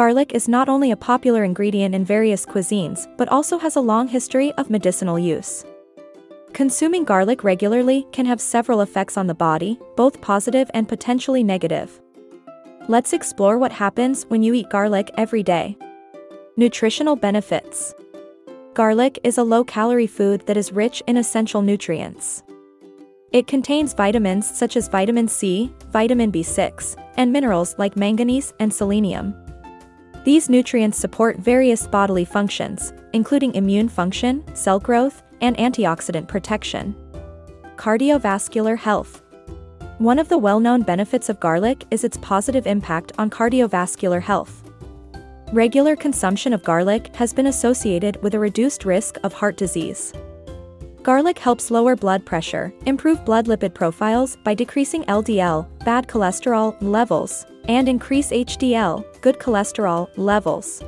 Garlic is not only a popular ingredient in various cuisines but also has a long history of medicinal use. Consuming garlic regularly can have several effects on the body, both positive and potentially negative. Let's explore what happens when you eat garlic every day. Nutritional benefits. Garlic is a low-calorie food that is rich in essential nutrients. It contains vitamins such as vitamin C, vitamin B6, and minerals like manganese and selenium. These nutrients support various bodily functions, including immune function, cell growth, and antioxidant protection. Cardiovascular health. One of the well-known benefits of garlic is its positive impact on cardiovascular health. Regular consumption of garlic has been associated with a reduced risk of heart disease. Garlic helps lower blood pressure, improve blood lipid profiles by decreasing LDL, bad cholesterol, levels, and increase HDL, good cholesterol, levels.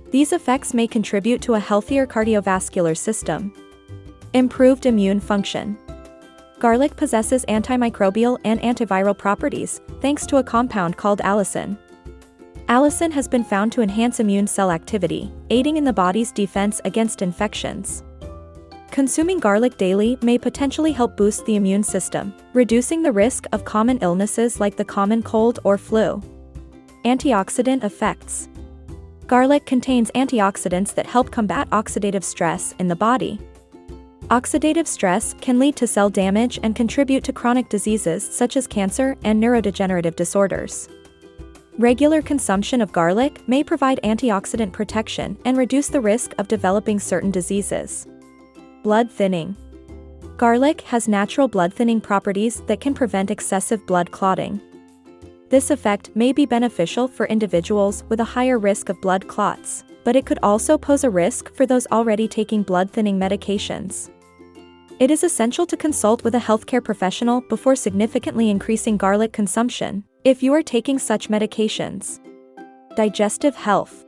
These effects may contribute to a healthier cardiovascular system. Improved immune function. Garlic possesses antimicrobial and antiviral properties, thanks to a compound called allicin. Allicin has been found to enhance immune cell activity, aiding in the body's defense against infections. Consuming garlic daily may potentially help boost the immune system, reducing the risk of common illnesses like the common cold or flu. Antioxidant effects. Garlic contains antioxidants that help combat oxidative stress in the body. Oxidative stress can lead to cell damage and contribute to chronic diseases such as cancer and neurodegenerative disorders. Regular consumption of garlic may provide antioxidant protection and reduce the risk of developing certain diseases. Blood thinning. Garlic has natural blood thinning properties that can prevent excessive blood clotting. This effect may be beneficial for individuals with a higher risk of blood clots, but it could also pose a risk for those already taking blood thinning medications. It is essential to consult with a healthcare professional before significantly increasing garlic consumption, if you are taking such medications. Digestive health.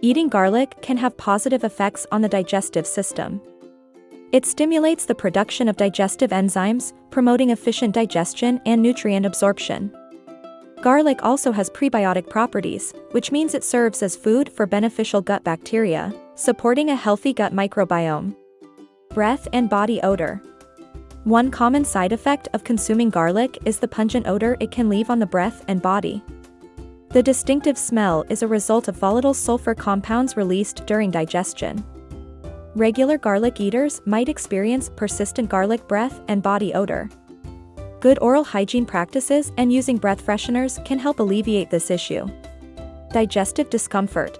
Eating garlic can have positive effects on the digestive system. It stimulates the production of digestive enzymes, promoting efficient digestion and nutrient absorption. Garlic also has prebiotic properties, which means it serves as food for beneficial gut bacteria, supporting a healthy gut microbiome. Breath and body odor. One common side effect of consuming garlic is the pungent odor it can leave on the breath and body. The distinctive smell is a result of volatile sulfur compounds released during digestion. Regular garlic eaters might experience persistent garlic breath and body odor. Good oral hygiene practices and using breath fresheners can help alleviate this issue. Digestive discomfort.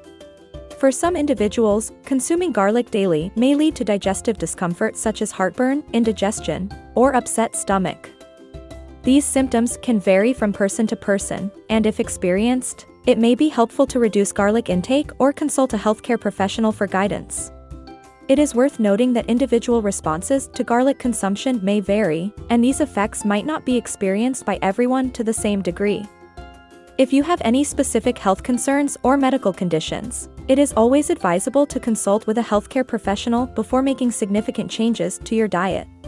For some individuals, consuming garlic daily may lead to digestive discomfort such as heartburn, indigestion, or upset stomach. These symptoms can vary from person to person, and if experienced, it may be helpful to reduce garlic intake or consult a healthcare professional for guidance. It is worth noting that individual responses to garlic consumption may vary, and these effects might not be experienced by everyone to the same degree. If you have any specific health concerns or medical conditions, it is always advisable to consult with a healthcare professional before making significant changes to your diet.